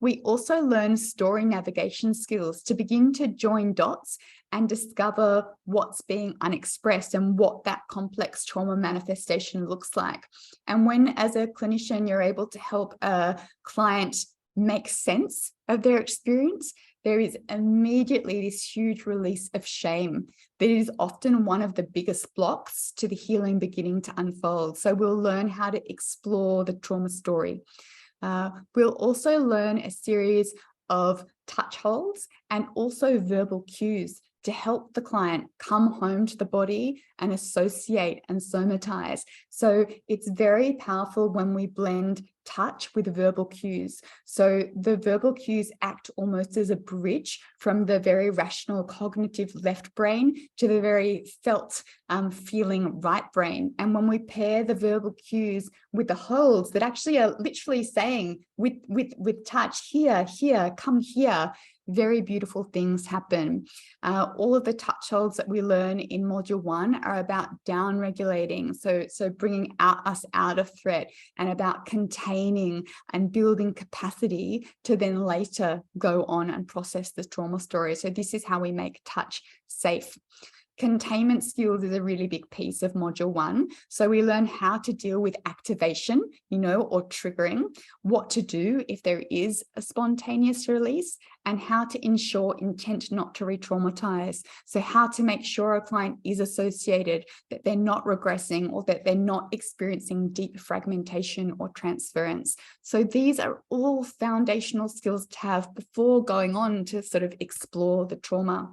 We also learn story navigation skills to begin to join dots and discover what's being unexpressed and what that complex trauma manifestation looks like. And when, as a clinician, you're able to help a client make sense of their experience, there is immediately this huge release of shame that is often one of the biggest blocks to the healing beginning to unfold. So we'll learn how to explore the trauma story. We'll also learn a series of touch holds and also verbal cues to help the client come home to the body and associate and somatize. So it's very powerful when we blend touch with verbal cues. So the verbal cues act almost as a bridge from the very rational cognitive left brain to the very felt feeling right brain. And when we pair the verbal cues with the holds that actually are literally saying with touch, here, come here, very beautiful things happen. All of the touch holds that we learn in module 1 are about down regulating, so bringing us out of threat, and about containing and building capacity to then later go on and process the trauma story. So this is how we make touch safe. Containment skills is a really big piece of module 1. So we learn how to deal with activation, or triggering, what to do if there is a spontaneous release, and how to ensure intent not to re-traumatize. So how to make sure a client is associated, that they're not regressing, or that they're not experiencing deep fragmentation or transference. So these are all foundational skills to have before going on to sort of explore the trauma.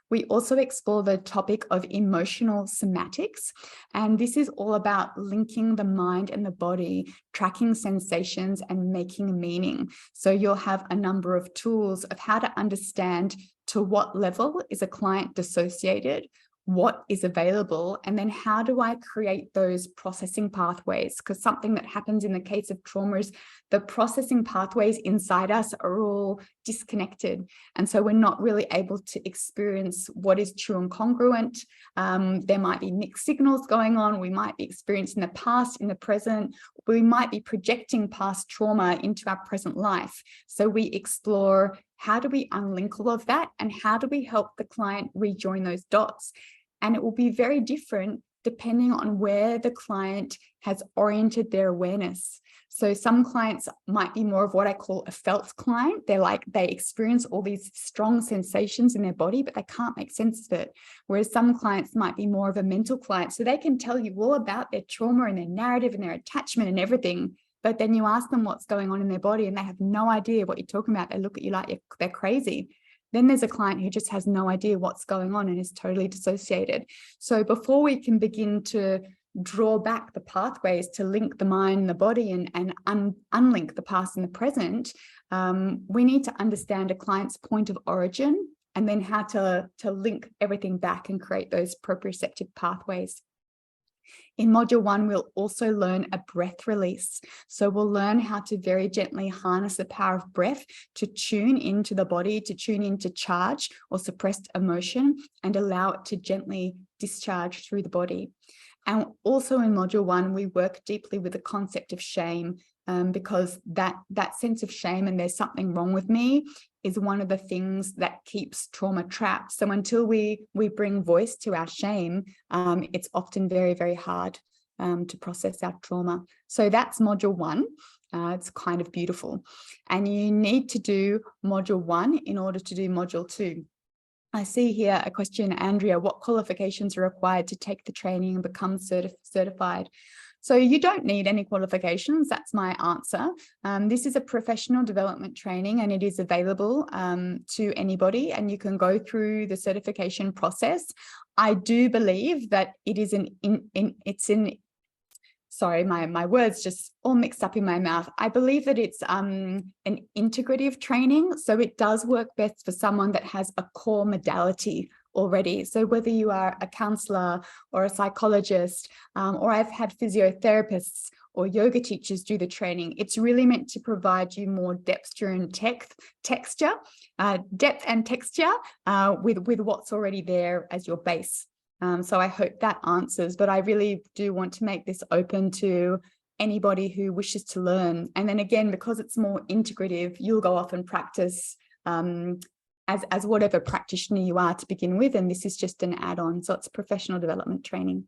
We also explore the topic of emotional somatics, and this is all about linking the mind and the body, tracking sensations and making meaning. So you'll have a number of tools of how to understand to what level is a client dissociated, what is available, and then how do I create those processing pathways? Because something that happens in the case of trauma is the processing pathways inside us are all disconnected. And so we're not really able to experience what is true and congruent. There might be mixed signals going on. We might be experiencing the past in the present. We might be projecting past trauma into our present life. So we explore, how do we unlink all of that? And how do we help the client rejoin those dots? And it will be very different depending on where the client has oriented their awareness. So some clients might be more of what I call a felt client. They experience all these strong sensations in their body, but they can't make sense of it. Whereas some clients might be more of a mental client. So they can tell you all about their trauma and their narrative and their attachment and everything, but then you ask them what's going on in their body and they have no idea what you're talking about. They look at you like they're crazy. Then there's a client who just has no idea what's going on and is totally dissociated. So before we can begin to draw back the pathways to link the mind and the body and unlink the past and the present, we need to understand a client's point of origin and then how to link everything back and create those proprioceptive pathways. In module 1, we'll also learn a breath release. So we'll learn how to very gently harness the power of breath to tune into the body, to tune into charge or suppressed emotion and allow it to gently discharge through the body. And also in module 1, we work deeply with the concept of shame, because that sense of shame and there's something wrong with me is one of the things that keeps trauma trapped. So until we bring voice to our shame, it's often very, very hard to process our trauma. So that's module 1. It's kind of beautiful. And you need to do module 1 in order to do module 2. I see here a question, Andrea, what qualifications are required to take the training and become certified? So you don't need any qualifications. That's my answer. This is a professional development training and it is available to anybody and you can go through the certification process. I do believe that it is sorry, my words just all mixed up in my mouth. I believe that it's an integrative training. So it does work best for someone that has a core modality already. So whether you are a counselor or a psychologist, or I've had physiotherapists or yoga teachers do the training, it's really meant to provide you more depth and texture with what's already there as your base. So I hope that answers, but I really do want to make this open to anybody who wishes to learn. And then again, because it's more integrative, you'll go off and practice as whatever practitioner you are to begin with. And this is just an add-on. So it's professional development training.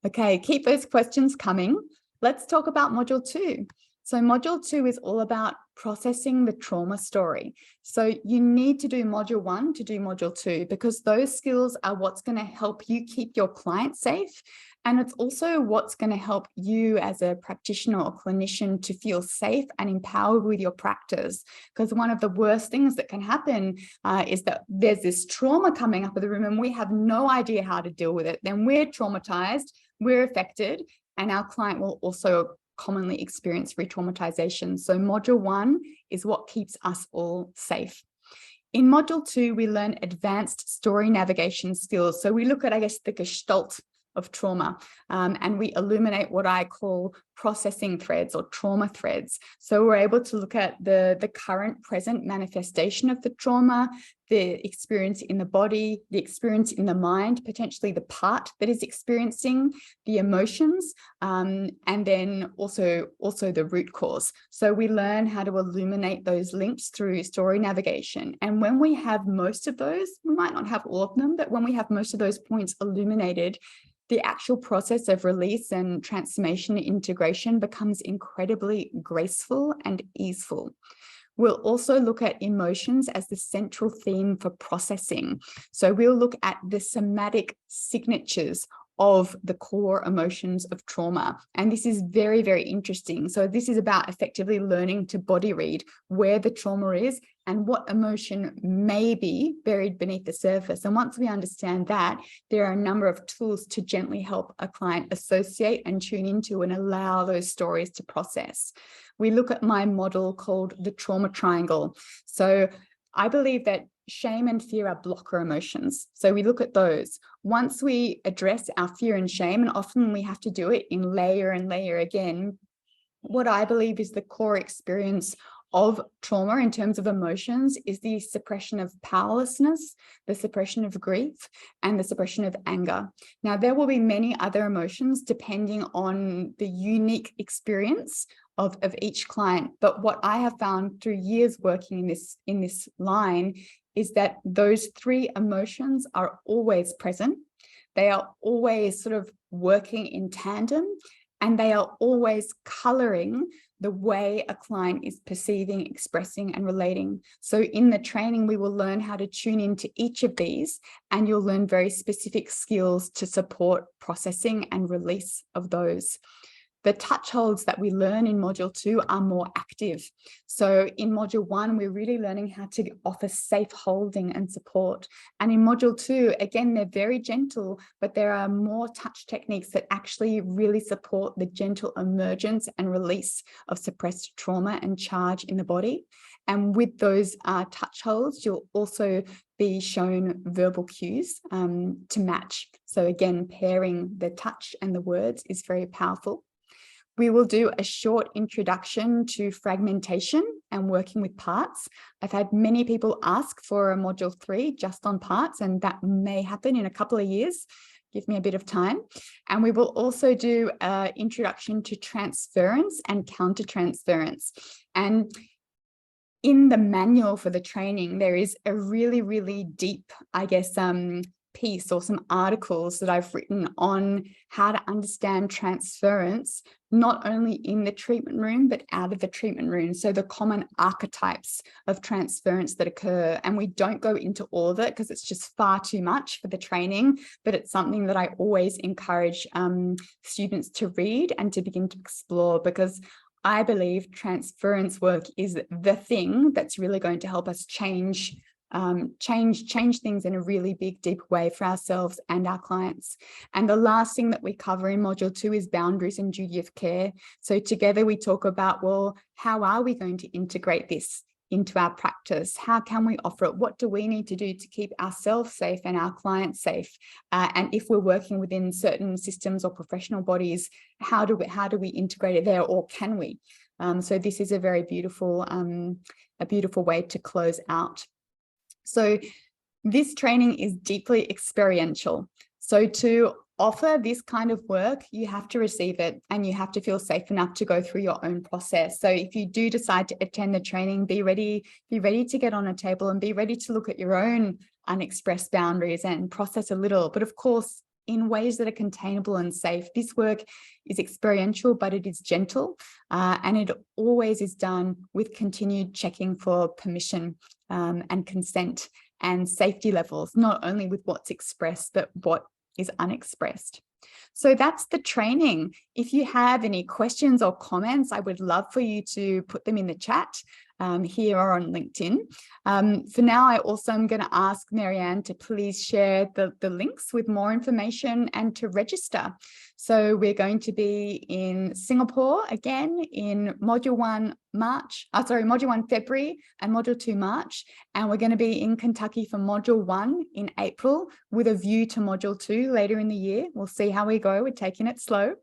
Okay, keep those questions coming. Let's talk about module 2. So module 2 is all about processing the trauma story. So you need to do module 1 to do module 2 because those skills are what's going to help you keep your client safe. And it's also what's going to help you as a practitioner or clinician to feel safe and empowered with your practice. Because one of the worst things that can happen is that there's this trauma coming up in the room and we have no idea how to deal with it. Then we're traumatized, we're affected, and our client will also commonly experience re-traumatization. So module 1 is what keeps us all safe. In module 2, we learn advanced story navigation skills. So we look at, I guess, the gestalt of trauma, and we illuminate what I call processing threads or trauma threads. So we're able to look at the current present manifestation of the trauma, the experience in the body, the experience in the mind, potentially the part that is experiencing the emotions, and then also the root cause. So we learn how to illuminate those links through story navigation. And when we have most of those, we might not have all of them, but when we have most of those points illuminated, the actual process of release and transformation and integration becomes incredibly graceful and easeful. We'll also look at emotions as the central theme for processing. So we'll look at the somatic signatures of the core emotions of trauma. And this is very, very interesting. So this is about effectively learning to body read where the trauma is and what emotion may be buried beneath the surface. And once we understand that, there are a number of tools to gently help a client associate and tune into and allow those stories to process. We look at my model called the trauma triangle. So I believe that shame and fear are blocker emotions. So we look at those. Once we address our fear and shame, and often we have to do it in layer and layer again, what I believe is the core experience of trauma in terms of emotions is the suppression of powerlessness, the suppression of grief, and the suppression of anger. Now, there will be many other emotions depending on the unique experience of each client. But what I have found through years working in this line is that those 3 emotions are always present. They are always sort of working in tandem, and they are always coloring the way a client is perceiving, expressing, and relating. So in the training, we will learn how to tune into each of these, and you'll learn very specific skills to support processing and release of those. the touch holds that we learn in module 2 are more active. So in module 1, we're really learning how to offer safe holding and support. And in module 2, again, they're very gentle, but there are more touch techniques that actually really support the gentle emergence and release of suppressed trauma and charge in the body. And with those touch holds, you'll also be shown verbal cues to match. So again, pairing the touch and the words is very powerful. We will do a short introduction to fragmentation and working with parts. I've had many people ask for a module 3 just on parts, and that may happen in a couple of years. Give me a bit of time. And we will also do an introduction to transference and countertransference. And in the manual for the training, there is a really, really deep, I guess, piece or some articles that I've written on how to understand transference, not only in the treatment room, but out of the treatment room. So the common archetypes of transference that occur. And we don't go into all of it because it's just far too much for the training, but it's something that I always encourage students to read and to begin to explore, because I believe transference work is the thing that's really going to help us change things in a really big, deep way for ourselves and our clients. And the last thing that we cover in module 2 is boundaries and duty of care. So together we talk about, well, how are we going to integrate this into our practice? How can we offer it? What do we need to do to keep ourselves safe and our clients safe? And if we're working within certain systems or professional bodies, how do we integrate it there, or can we? So this is a very beautiful way to close out. So this training is deeply experiential. So to offer this kind of work, you have to receive it and you have to feel safe enough to go through your own process. So if you do decide to attend the training, be ready to get on a table and be ready to look at your own unexpressed boundaries and process a little. But of course, in ways that are containable and safe. This work is experiential, but it is gentle, and it always is done with continued checking for permission and consent and safety levels, not only with what's expressed, but what is unexpressed. So that's the training. If you have any questions or comments, I would love for you to put them in the chat here or on LinkedIn. For now, I also am going to ask Marianne to please share the links with more information and to register. So we're going to be in Singapore again in module 1 February and module 2 March. And we're going to be in Kentucky for module 1 in April with a view to module 2 later in the year. We'll see how we go. We're taking it slow.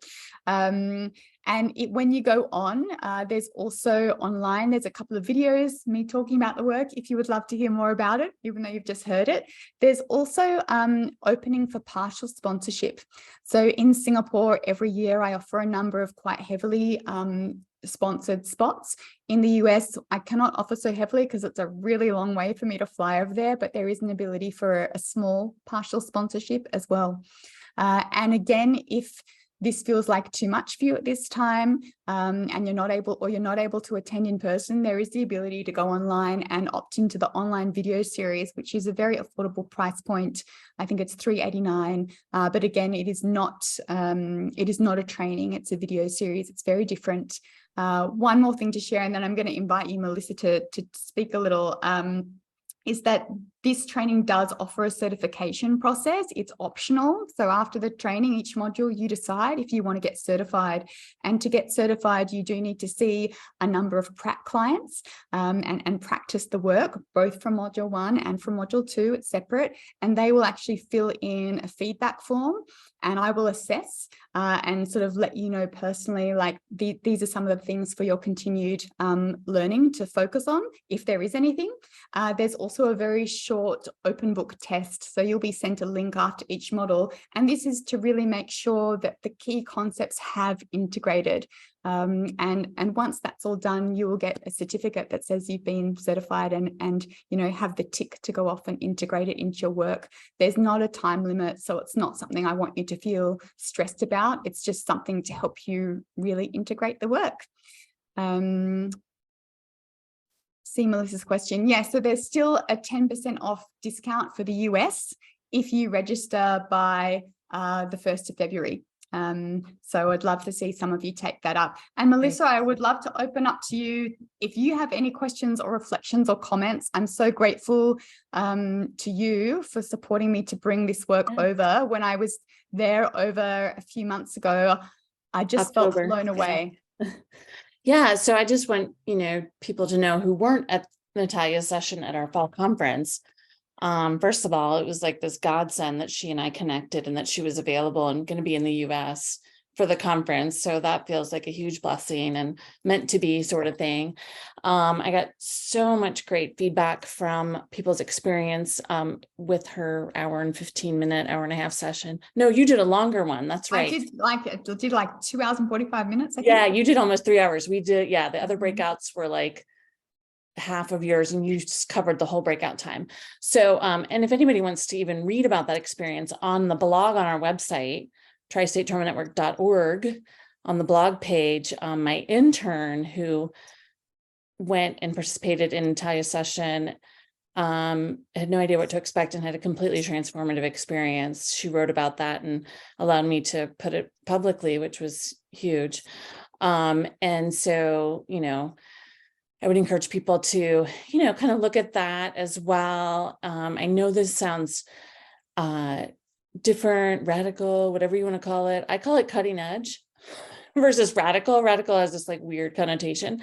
When you go on, there's also online, there's a couple of videos, me talking about the work, if you would love to hear more about it, even though you've just heard it. There's also opening for partial sponsorship. So in Singapore, every year I offer a number of quite heavily sponsored spots. In the US, I cannot offer so heavily because it's a really long way for me to fly over there, but there is an ability for a small partial sponsorship as well. And again, if this feels like too much for you at this time, and you're not able to attend in person, there is the ability to go online and opt into the online video series, which is a very affordable price point. I think it's $3.89, but again, it is not a training, it's a video series. It's very different. One more thing to share, and then I'm going to invite you, Melissa, to speak a little, is that this training does offer a certification process. It's optional. So after the training, each module, you decide if you want to get certified. And to get certified, you do need to see a number of prac clients and practice the work, both from module 1 and from module 2. It's separate. And they will actually fill in a feedback form. And I will assess and sort of let you know personally, like these are some of the things for your continued learning to focus on, if there is anything. There's also a very short open book test. So you'll be sent a link after each model. And this is to really make sure that the key concepts have integrated. And once that's all done, you will get a certificate that says you've been certified and have the tick to go off and integrate it into your work. There's not a time limit, so it's not something I want you to feel stressed about. It's just something to help you really integrate the work. See Melissa's question. Yeah, so there's still a 10% off discount for the US if you register by the 1st of February. So I'd love to see some of you take that up. And Melissa, I would love to open up to you. If you have any questions or reflections or comments, I'm so grateful to you for supporting me to bring this work over. When I was there over a few months ago, I just felt blown away. Yeah. So I just want, people to know who weren't at Natalia's session at our fall conference. First of all, it was like this godsend that she and I connected and that she was available and going to be in the U.S. for the conference. So that feels like a huge blessing and meant to be sort of thing. I got so much great feedback from people's experience with her hour and 15-minute session. No, you did a longer one. That's right. I did like 2 hours and 45 minutes. I think. Yeah, you did almost 3 hours. We did. Yeah. The other breakouts were like half of yours and you just covered the whole breakout time. So, and if anybody wants to even read about that experience on the blog on our website, tristatetraumanetwork.org, on the blog page, my intern who went and participated in Natalia's session, had no idea what to expect and had a completely transformative experience. She wrote about that and allowed me to put it publicly, which was huge. And so, I would encourage people to, kind of look at that as well. I know this sounds different, radical, whatever you want to call it. I call it cutting edge versus radical. Radical has this like weird connotation,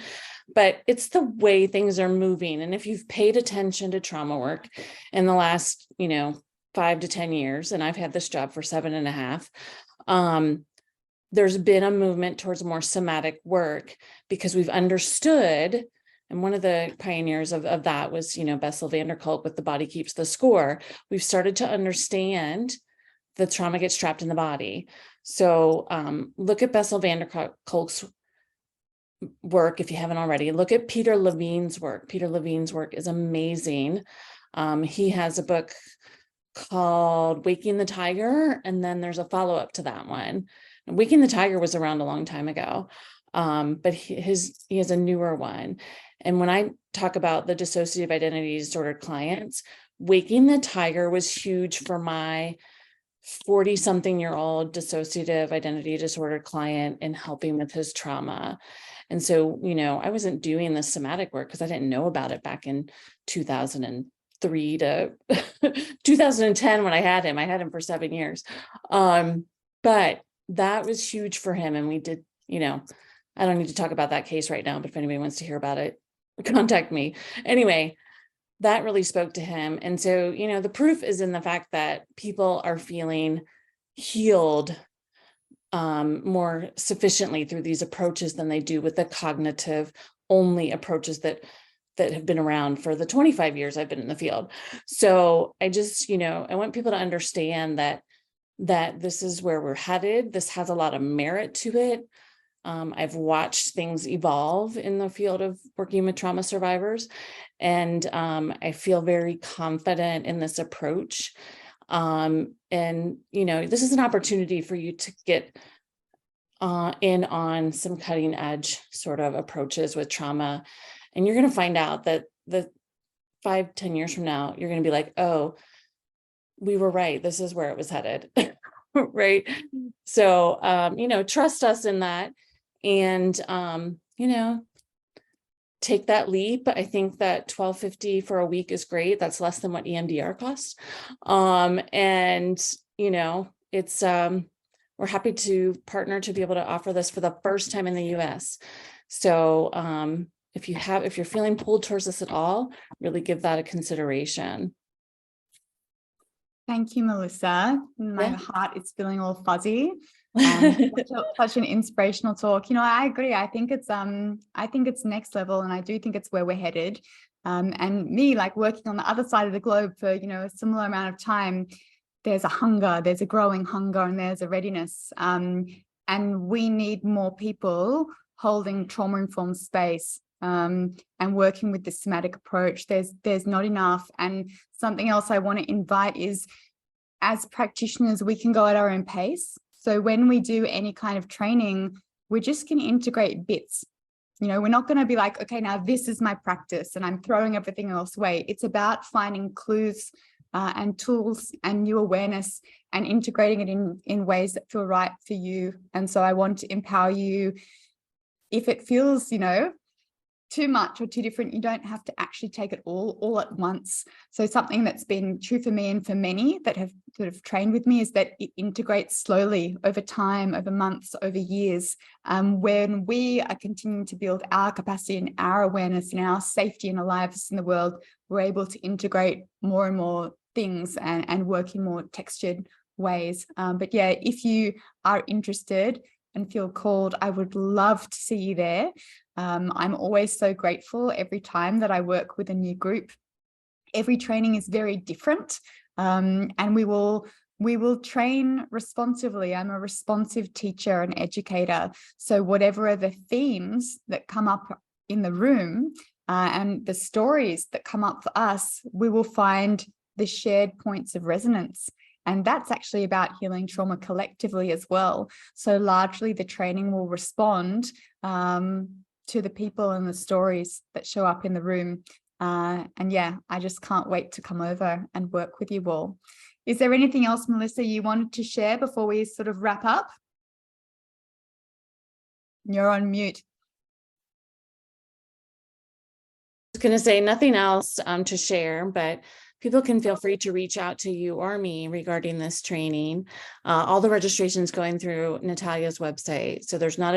but it's the way things are moving. And if you've paid attention to trauma work in the last, 5 to 10 years, and I've had this job for 7.5, there's been a movement towards more somatic work because we've understood. And one of the pioneers of that was, Bessel van der Kolk with The Body Keeps the Score. We've started to understand that trauma gets trapped in the body. So look at Bessel van der Kolk's work if you haven't already. Look at Peter Levine's work. Peter Levine's work is amazing. He has a book called Waking the Tiger, and then there's a follow-up to that one. And Waking the Tiger was around a long time ago, but he has a newer one. And when I talk about the dissociative identity disorder clients, Waking the Tiger was huge for my 40-something-year-old dissociative identity disorder client in helping with his trauma. And so, I wasn't doing this somatic work because I didn't know about it back in 2003 to 2010 when I had him. I had him for 7 years. But that was huge for him. And we did, I don't need to talk about that case right now, but if anybody wants to hear about it, contact me. Anyway, that really spoke to him. And so, the proof is in the fact that people are feeling healed more sufficiently through these approaches than they do with the cognitive only approaches that have been around for the 25 years I've been in the field. So I just, I want people to understand that this is where we're headed. This has a lot of merit to it. I've watched things evolve in the field of working with trauma survivors, and I feel very confident in this approach. And, this is an opportunity for you to get in on some cutting edge sort of approaches with trauma. And you're going to find out that the 5-10 years from now, you're going to be like, oh, we were right. This is where it was headed. Right. So, trust us in that and, take that leap. I think that $1,250 for a week is great. That's less than what EMDR costs. It's, we're happy to partner to be able to offer this for the first time in the U.S. So, if you're feeling pulled towards this at all, really give that a consideration. Thank you, Melissa. My heart is feeling all fuzzy. Such an inspirational talk. I agree. I think it's next level, and I do think it's where we're headed. And me, like working on the other side of the globe for a similar amount of time, there's a hunger, there's a growing hunger, and there's a readiness. And we need more people holding trauma-informed space. And working with the somatic approach. There's not enough. And something else I want to invite is, as practitioners, we can go at our own pace. So when we do any kind of training, we're just going to integrate bits. We're not going to be like, okay, now this is my practice and I'm throwing everything else away. It's about finding clues and tools and new awareness and integrating it in ways that feel right for you. And so I want to empower you. If it feels, too much or too different, you don't have to actually take it all at once. So something that's been true for me and for many that have sort of trained with me is that it integrates slowly over time, over months, over years. When we are continuing to build our capacity and our awareness and our safety and aliveness in the world, we're able to integrate more and more things and work in more textured ways. But yeah, if you are interested and feel called, I would love to see you there. I'm always so grateful every time that I work with a new group. Every training is very different, and we will train responsively. I'm a responsive teacher and educator. So whatever are the themes that come up in the room and the stories that come up for us, we will find the shared points of resonance. And that's actually about healing trauma collectively as well. So largely the training will respond to the people and the stories that show up in the room. And yeah, I just can't wait to come over and work with you all. Is there anything else, Melissa, you wanted to share before we sort of wrap up? You're on mute. I was going to say nothing else to share, but people can feel free to reach out to you or me regarding this training. All the registration's going through Natalia's website. So there's not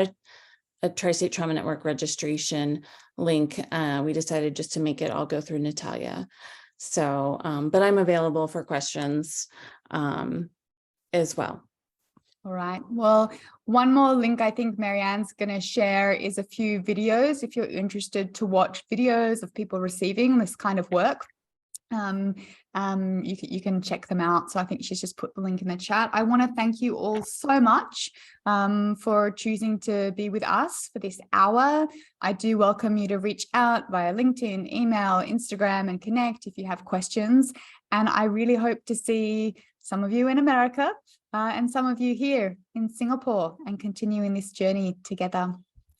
a Tri-State Trauma Network registration link. We decided just to make it all go through Natalia. So, but I'm available for questions as well. All right. Well, one more link I think Marianne's going to share is a few videos if you're interested to watch videos of people receiving this kind of work. You can check them out. So I think she's just put the link in the chat. I want to thank you all so much for choosing to be with us for this hour. I do welcome you to reach out via LinkedIn, email, Instagram, and connect if you have questions. And I really hope to see some of you in America and some of you here in Singapore and continuing this journey together.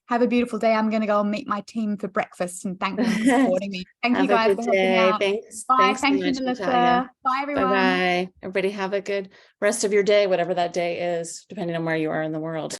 Have a beautiful day. I'm going to go and meet my team for breakfast and thank them for supporting me. Thank you guys for helping out. Thanks. Bye. Thanks Thank so you, much, Melissa. Natalia. Bye, everyone. Bye-bye. Everybody have a good rest of your day, whatever that day is, depending on where you are in the world.